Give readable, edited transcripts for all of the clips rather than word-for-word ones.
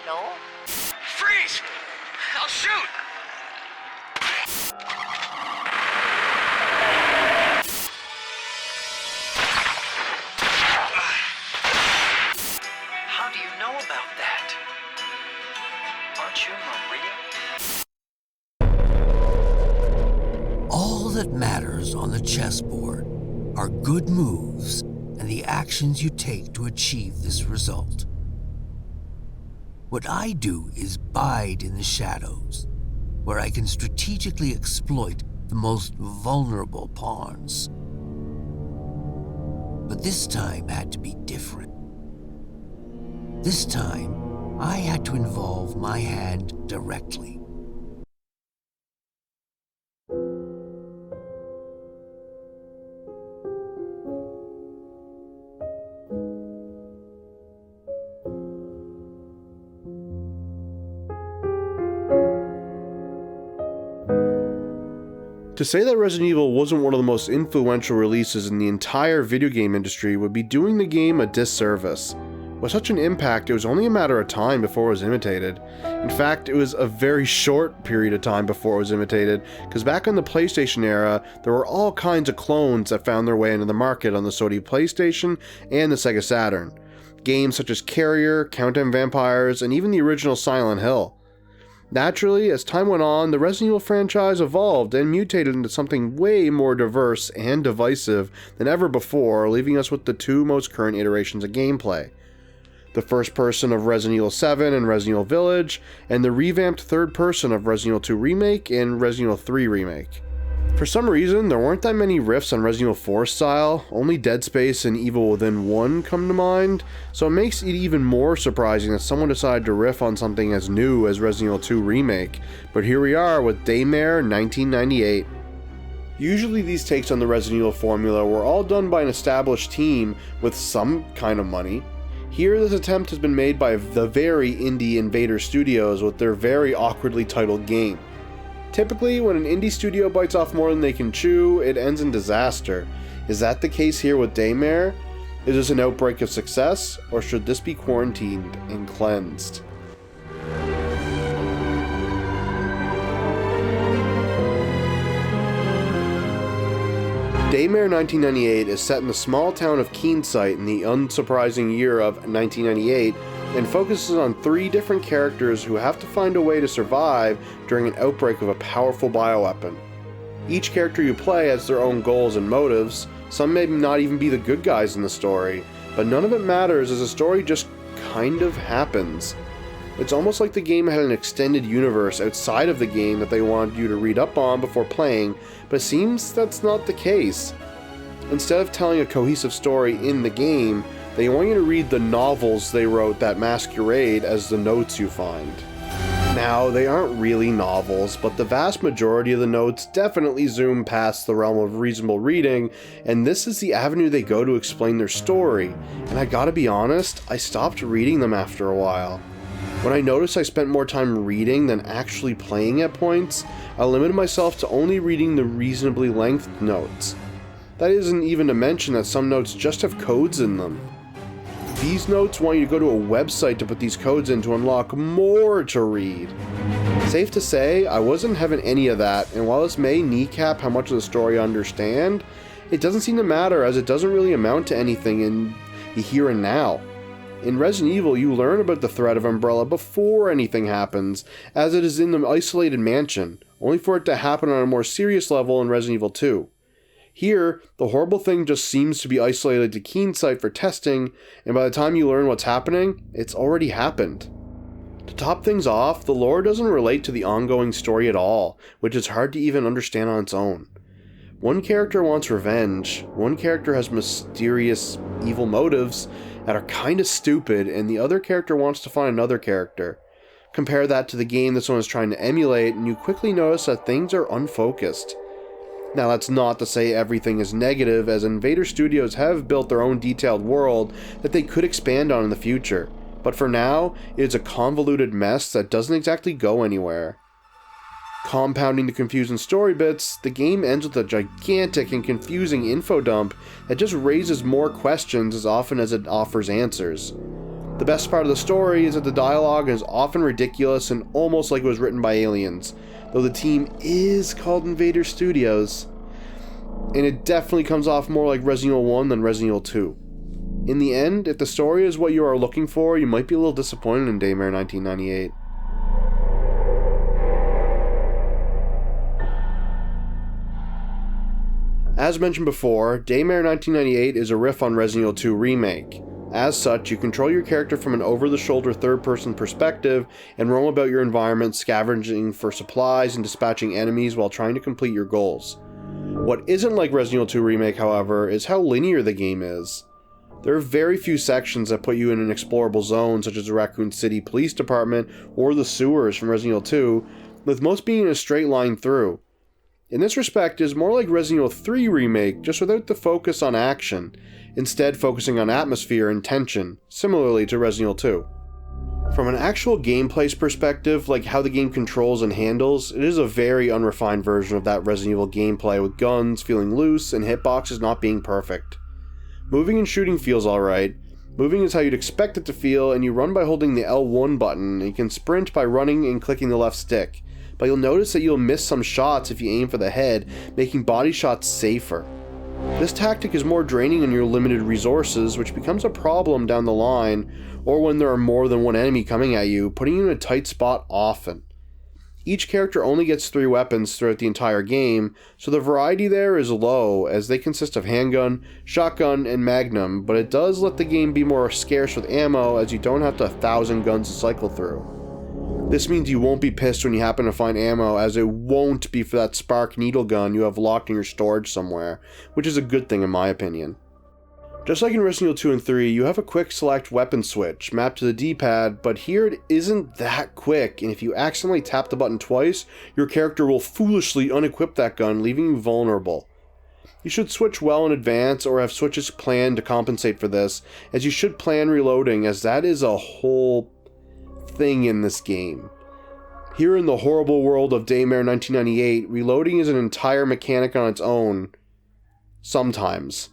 ano? Freeze! I'll shoot! How do you know about that? Aren't you Maria? All that matters on the chessboard are good moves and the actions you take to achieve this result. What I do is bide in the shadows, where I can strategically exploit the most vulnerable pawns. But this time had to be different. This time, I had to involve my hand directly. To say that Resident Evil wasn't one of the most influential releases in the entire video game industry would be doing the game a disservice. With such an impact, it was only a matter of time before it was imitated. In fact, it was a very short period of time before it was imitated, because back in the PlayStation era, there were all kinds of clones that found their way into the market on the Sony PlayStation and the Sega Saturn. Games such as Carrier, Countdown Vampires, and even the original Silent Hill. Naturally, as time went on, the Resident Evil franchise evolved and mutated into something way more diverse and divisive than ever before, leaving us with the two most current iterations of gameplay. The first person of Resident Evil 7 and Resident Evil Village, and the revamped third person of Resident Evil 2 Remake and Resident Evil 3 Remake. For some reason, there weren't that many riffs on Resident Evil 4 style, only Dead Space and Evil Within 1 come to mind, so it makes it even more surprising that someone decided to riff on something as new as Resident Evil 2 Remake, but here we are with Daymare 1998. Usually these takes on the Resident Evil formula were all done by an established team with some kind of money. Here this attempt has been made by the very indie Invader Studios with their very awkwardly titled game. Typically, when an indie studio bites off more than they can chew, it ends in disaster. Is that the case here with Daymare? Is this an outbreak of success, or should this be quarantined and cleansed? Daymare 1998 is set in the small town of Keensight in the unsurprising year of 1998, and focuses on three different characters who have to find a way to survive during an outbreak of a powerful bioweapon. Each character you play has their own goals and motives. Some may not even be the good guys in the story, but none of it matters as the story just kind of happens. It's almost like the game had an extended universe outside of the game that they wanted you to read up on before playing, but it seems that's not the case. Instead of telling a cohesive story in the game, they want you to read the novels they wrote that masquerade as the notes you find. Now, they aren't really novels, but the vast majority of the notes definitely zoom past the realm of reasonable reading, and this is the avenue they go to explain their story, and I gotta be honest, I stopped reading them after a while. When I noticed I spent more time reading than actually playing at points, I limited myself to only reading the reasonably lengthed notes. That isn't even to mention that some notes just have codes in them. These notes want you to go to a website to put these codes in to unlock more to read. Safe to say, I wasn't having any of that, and while this may kneecap how much of the story I understand, it doesn't seem to matter as it doesn't really amount to anything in the here and now. In Resident Evil, you learn about the threat of Umbrella before anything happens, as it is in the isolated mansion, only for it to happen on a more serious level in Resident Evil 2. Here, the horrible thing just seems to be isolated to Keensight for testing, and by the time you learn what's happening, it's already happened. To top things off, the lore doesn't relate to the ongoing story at all, which is hard to even understand on its own. One character wants revenge, one character has mysterious, evil motives that are kinda stupid, and the other character wants to find another character. Compare that to the game this one is trying to emulate, and you quickly notice that things are unfocused. Now that's not to say everything is negative, as Invader Studios have built their own detailed world that they could expand on in the future, but for now, it is a convoluted mess that doesn't exactly go anywhere. Compounding the confusing story bits, the game ends with a gigantic and confusing info dump that just raises more questions as often as it offers answers. The best part of the story is that the dialogue is often ridiculous and almost like it was written by aliens, though the team is called Invader Studios, and it definitely comes off more like Resident Evil 1 than Resident Evil 2. In the end, if the story is what you are looking for, you might be a little disappointed in Daymare 1998. As mentioned before, Daymare 1998 is a riff on Resident Evil 2 Remake. As such, you control your character from an over-the-shoulder third-person perspective and roam about your environment scavenging for supplies and dispatching enemies while trying to complete your goals. What isn't like Resident Evil 2 Remake, however, is how linear the game is. There are very few sections that put you in an explorable zone, such as the Raccoon City Police Department or the sewers from Resident Evil 2, with most being in a straight line through. In this respect, it is more like Resident Evil 3 Remake, just without the focus on action, instead focusing on atmosphere and tension, similarly to Resident Evil 2. From an actual gameplay perspective, like how the game controls and handles, it is a very unrefined version of that Resident Evil gameplay, with guns feeling loose and hitboxes not being perfect. Moving and shooting feels alright. Moving is how you'd expect it to feel, and you run by holding the L1 button, and you can sprint by running and clicking the left stick. But you'll notice that you'll miss some shots if you aim for the head, making body shots safer. This tactic is more draining on your limited resources, which becomes a problem down the line, or when there are more than one enemy coming at you, putting you in a tight spot often. Each character only gets 3 weapons throughout the entire game, so the variety there is low, as they consist of handgun, shotgun, and magnum, but it does let the game be more scarce with ammo, as you don't have 1,000 guns to cycle through. This means you won't be pissed when you happen to find ammo, as it won't be for that spark needle gun you have locked in your storage somewhere, which is a good thing in my opinion. Just like in Resident Evil 2 and 3, you have a quick select weapon switch mapped to the D-pad, but here it isn't that quick, and if you accidentally tap the button twice, your character will foolishly unequip that gun, leaving you vulnerable. You should switch well in advance, or have switches planned to compensate for this, as you should plan reloading, as that is a whole thing in this game. Here in the horrible world of Daymare 1998, reloading is an entire mechanic on its own. Sometimes.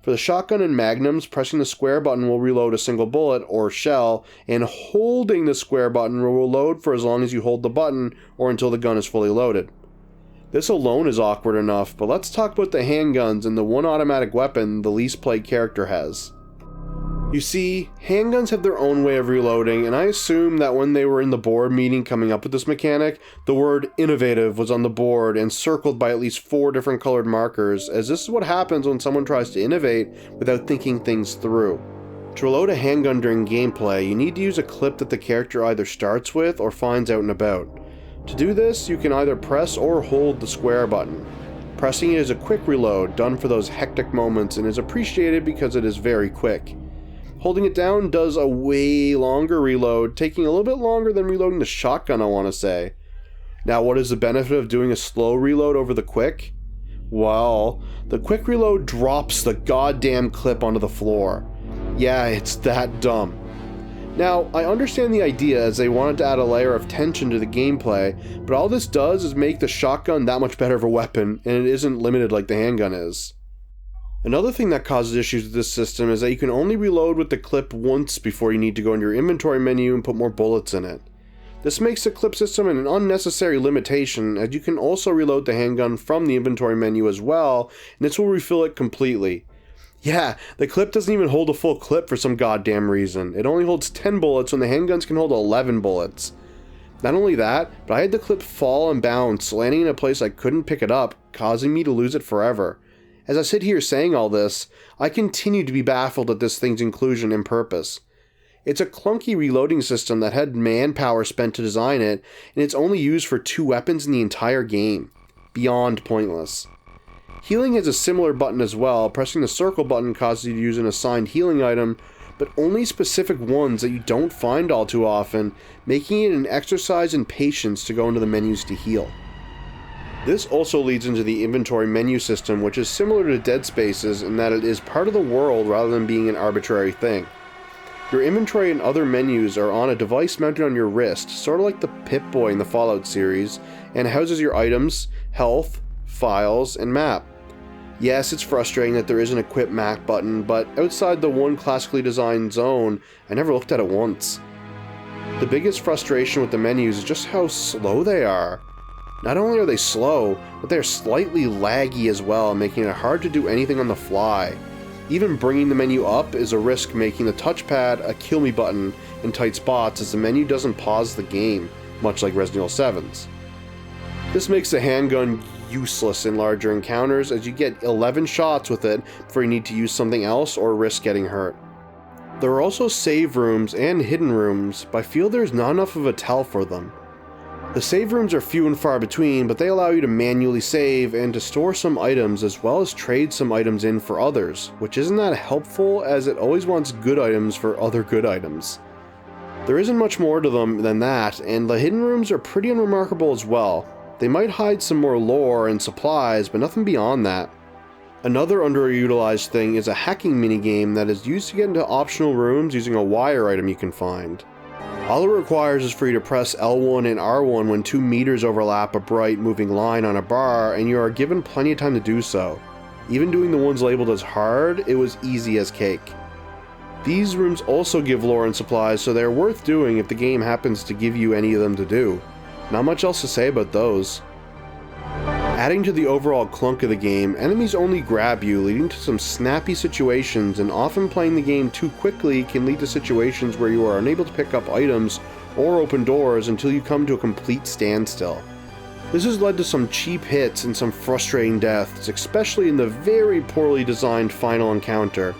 For the shotgun and magnums, pressing the square button will reload a single bullet or shell, and holding the square button will reload for as long as you hold the button or until the gun is fully loaded. This alone is awkward enough, but let's talk about the handguns and the one automatic weapon the least played character has. You see, handguns have their own way of reloading, and I assume that when they were in the board meeting coming up with this mechanic, the word innovative was on the board and circled by at least 4 different colored markers, as this is what happens when someone tries to innovate without thinking things through. To reload a handgun during gameplay, you need to use a clip that the character either starts with or finds out and about. To do this, you can either press or hold the square button. Pressing it is a quick reload, done for those hectic moments, and is appreciated because it is very quick. Holding it down does a way longer reload, taking a little bit longer than reloading the shotgun, I want to say. Now, what is the benefit of doing a slow reload over the quick? Well, the quick reload drops the goddamn clip onto the floor. Yeah, it's that dumb. Now, I understand the idea, as they wanted to add a layer of tension to the gameplay, but all this does is make the shotgun that much better of a weapon, and it isn't limited like the handgun is. Another thing that causes issues with this system is that you can only reload with the clip once before you need to go into your inventory menu and put more bullets in it. This makes the clip system an unnecessary limitation, as you can also reload the handgun from the inventory menu as well, and this will refill it completely. Yeah, the clip doesn't even hold a full clip for some goddamn reason. It only holds 10 bullets when the handguns can hold 11 bullets. Not only that, but I had the clip fall and bounce, landing in a place I couldn't pick it up, causing me to lose it forever. As I sit here saying all this, I continue to be baffled at this thing's inclusion and purpose. It's a clunky reloading system that had manpower spent to design it, and it's only used for 2 weapons in the entire game. Beyond pointless. Healing has a similar button as well. Pressing the circle button causes you to use an assigned healing item, but only specific ones that you don't find all too often, making it an exercise in patience to go into the menus to heal. This also leads into the inventory menu system, which is similar to Dead Space's in that it is part of the world rather than being an arbitrary thing. Your inventory and other menus are on a device mounted on your wrist, sort of like the Pip-Boy in the Fallout series, and houses your items, health, files, and map. Yes, it's frustrating that there is an equip map button, but outside the one classically designed zone, I never looked at it once. The biggest frustration with the menus is just how slow they are. Not only are they slow, but they are slightly laggy as well, making it hard to do anything on the fly. Even bringing the menu up is a risk, making the touchpad a kill me button in tight spots, as the menu doesn't pause the game, much like Resident Evil 7's. This makes the handgun useless in larger encounters, as you get 11 shots with it before you need to use something else or risk getting hurt. There are also save rooms and hidden rooms, but I feel there's not enough of a tell for them. The save rooms are few and far between, but they allow you to manually save and to store some items as well as trade some items in for others, which isn't that helpful as it always wants good items for other good items. There isn't much more to them than that, and the hidden rooms are pretty unremarkable as well. They might hide some more lore and supplies, but nothing beyond that. Another underutilized thing is a hacking minigame that is used to get into optional rooms using a wire item you can find. All it requires is for you to press L1 and R1 when 2 meters overlap a bright moving line on a bar, and you are given plenty of time to do so. Even doing the ones labeled as hard, it was easy as cake. These rooms also give lore and supplies, so they are worth doing if the game happens to give you any of them to do. Not much else to say about those. Adding to the overall clunk of the game, enemies only grab you, leading to some snappy situations, and often playing the game too quickly can lead to situations where you are unable to pick up items or open doors until you come to a complete standstill. This has led to some cheap hits and some frustrating deaths, especially in the very poorly designed final encounter.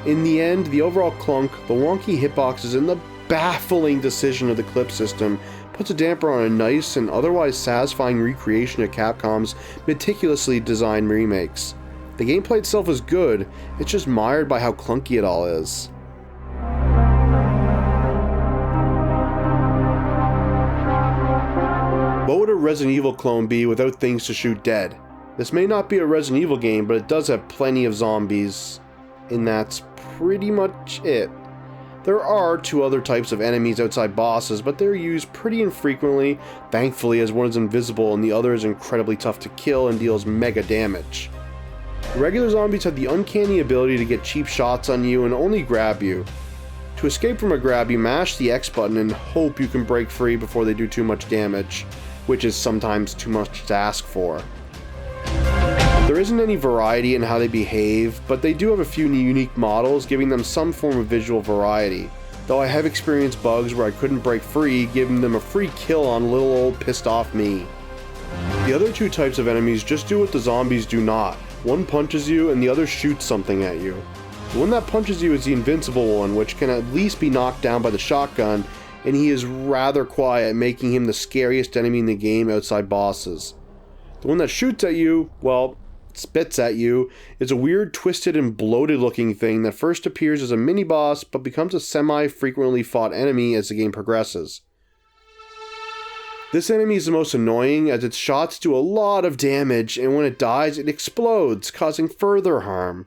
In the end, the overall clunk, the wonky hitboxes, and the baffling decision of the clip system puts a damper on a nice and otherwise satisfying recreation of Capcom's meticulously designed remakes. The gameplay itself is good, it's just mired by how clunky it all is. What would a Resident Evil clone be without things to shoot dead? This may not be a Resident Evil game, but it does have plenty of zombies, and that's pretty much it. There are 2 other types of enemies outside bosses, but they're used pretty infrequently, thankfully, as one is invisible and the other is incredibly tough to kill and deals mega damage. The regular zombies have the uncanny ability to get cheap shots on you and only grab you. To escape from a grab, you mash the X button and hope you can break free before they do too much damage, which is sometimes too much to ask for. There isn't any variety in how they behave, but they do have a few unique models, giving them some form of visual variety, though I have experienced bugs where I couldn't break free, giving them a free kill on little old pissed off me. The other 2 types of enemies just do what the zombies do not. One punches you and the other shoots something at you. The one that punches you is the invincible one, which can at least be knocked down by the shotgun, and he is rather quiet, making him the scariest enemy in the game outside bosses. The one that shoots at you, well, spits at you, is a weird, twisted, and bloated looking thing that first appears as a mini-boss but becomes a semi-frequently fought enemy as the game progresses. This enemy is the most annoying, as its shots do a lot of damage, and when it dies it explodes, causing further harm.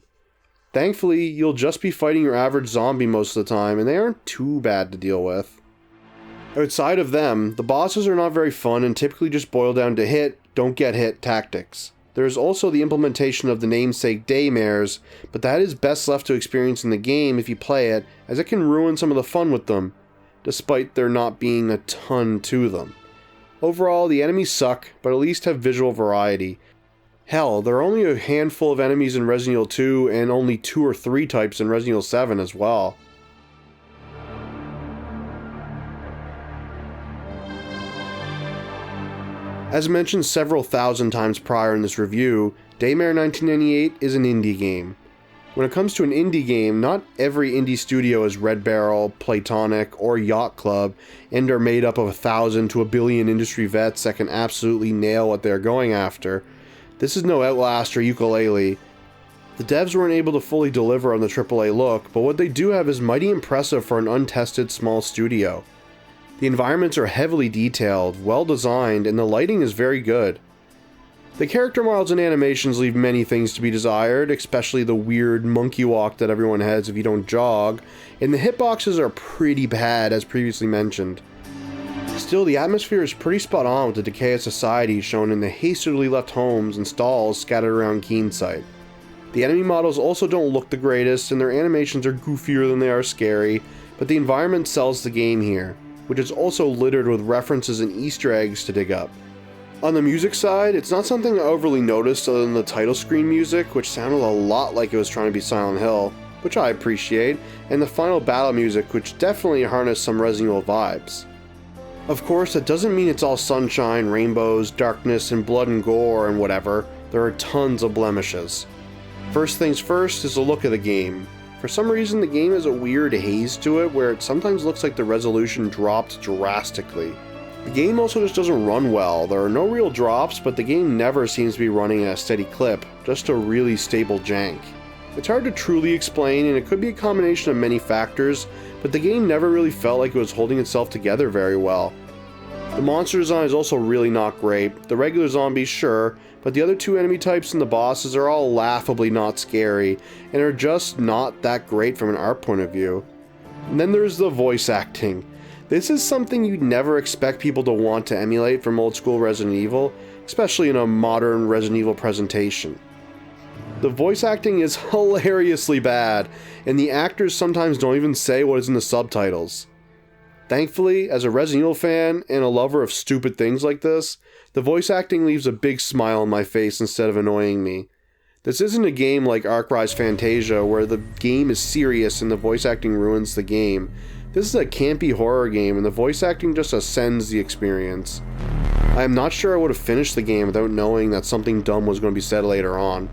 Thankfully, you'll just be fighting your average zombie most of the time, and they aren't too bad to deal with. Outside of them, the bosses are not very fun and typically just boil down to hit, don't get hit tactics. There is also the implementation of the namesake Daymares, but that is best left to experience in the game if you play it, as it can ruin some of the fun with them, despite there not being a ton to them. Overall, the enemies suck, but at least have visual variety. Hell, there are only a handful of enemies in Resident Evil 2 and only 2 or 3 types in Resident Evil 7 as well. As mentioned several thousand times prior in this review, Daymare 1998 is an indie game. When it comes to an indie game, not every indie studio is Red Barrel, Playtonic, or Yacht Club, and are made up of 1,000 to 1 billion industry vets that can absolutely nail what they're going after. This is no Outlast or Yooka-Laylee. The devs weren't able to fully deliver on the AAA look, but what they do have is mighty impressive for an untested small studio. The environments are heavily detailed, well designed, and the lighting is very good. The character models and animations leave many things to be desired, especially the weird monkey walk that everyone has if you don't jog, and the hitboxes are pretty bad as previously mentioned. Still, the atmosphere is pretty spot on with the decay of society shown in the hastily left homes and stalls scattered around Keenside. The enemy models also don't look the greatest, and their animations are goofier than they are scary, but the environment sells the game here, which is also littered with references and Easter eggs to dig up. On the music side, it's not something I overly noticed other than the title screen music, which sounded a lot like it was trying to be Silent Hill, which I appreciate, and the final battle music, which definitely harnessed some Resident Evil vibes. Of course, that doesn't mean it's all sunshine, rainbows, darkness, and blood and gore and whatever. There are tons of blemishes. First things first is the look of the game. For some reason, the game has a weird haze to it where it sometimes looks like the resolution dropped drastically. The game also just doesn't run well. There are no real drops, but the game never seems to be running at a steady clip, just a really stable jank. It's hard to truly explain, and it could be a combination of many factors, but the game never really felt like it was holding itself together very well. The monster design is also really not great. The regular zombies, sure, but the other two enemy types and the bosses are all laughably not scary, and are just not that great from an art point of view. And then there's the voice acting. This is something you'd never expect people to want to emulate from old school Resident Evil, especially in a modern Resident Evil presentation. The voice acting is hilariously bad, and the actors sometimes don't even say what is in the subtitles. Thankfully, as a Resident Evil fan and a lover of stupid things like this, the voice acting leaves a big smile on my face instead of annoying me. This isn't a game like Ark Rise Fantasia where the game is serious and the voice acting ruins the game. This is a campy horror game and the voice acting just ascends the experience. I am not sure I would have finished the game without knowing that something dumb was going to be said later on.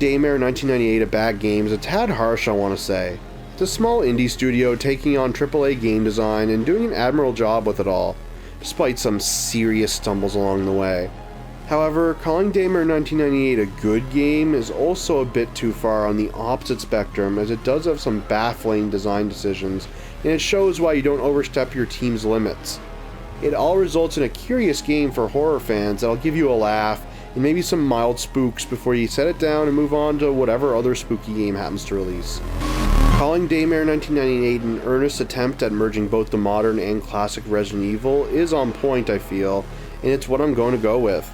Daymare 1998 a bad game is a tad harsh, I want to say. It's a small indie studio taking on AAA game design and doing an admirable job with it all, despite some serious stumbles along the way. However, calling Daymare 1998 a good game is also a bit too far on the opposite spectrum, as it does have some baffling design decisions, and it shows why you don't overstep your team's limits. It all results in a curious game for horror fans that'll give you a laugh, and maybe some mild spooks before you set it down and move on to whatever other spooky game happens to release. Calling Daymare 1998 an earnest attempt at merging both the modern and classic Resident Evil is on point, I feel, and it's what I'm going to go with.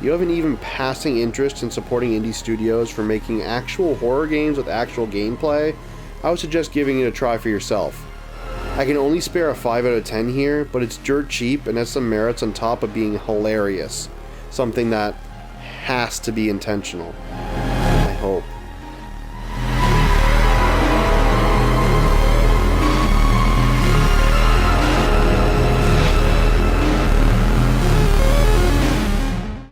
You have an even passing interest in supporting indie studios for making actual horror games with actual gameplay, I would suggest giving it a try for yourself. I can only spare a 5 out of 10 here, but it's dirt cheap and has some merits on top of being hilarious, something that has to be intentional.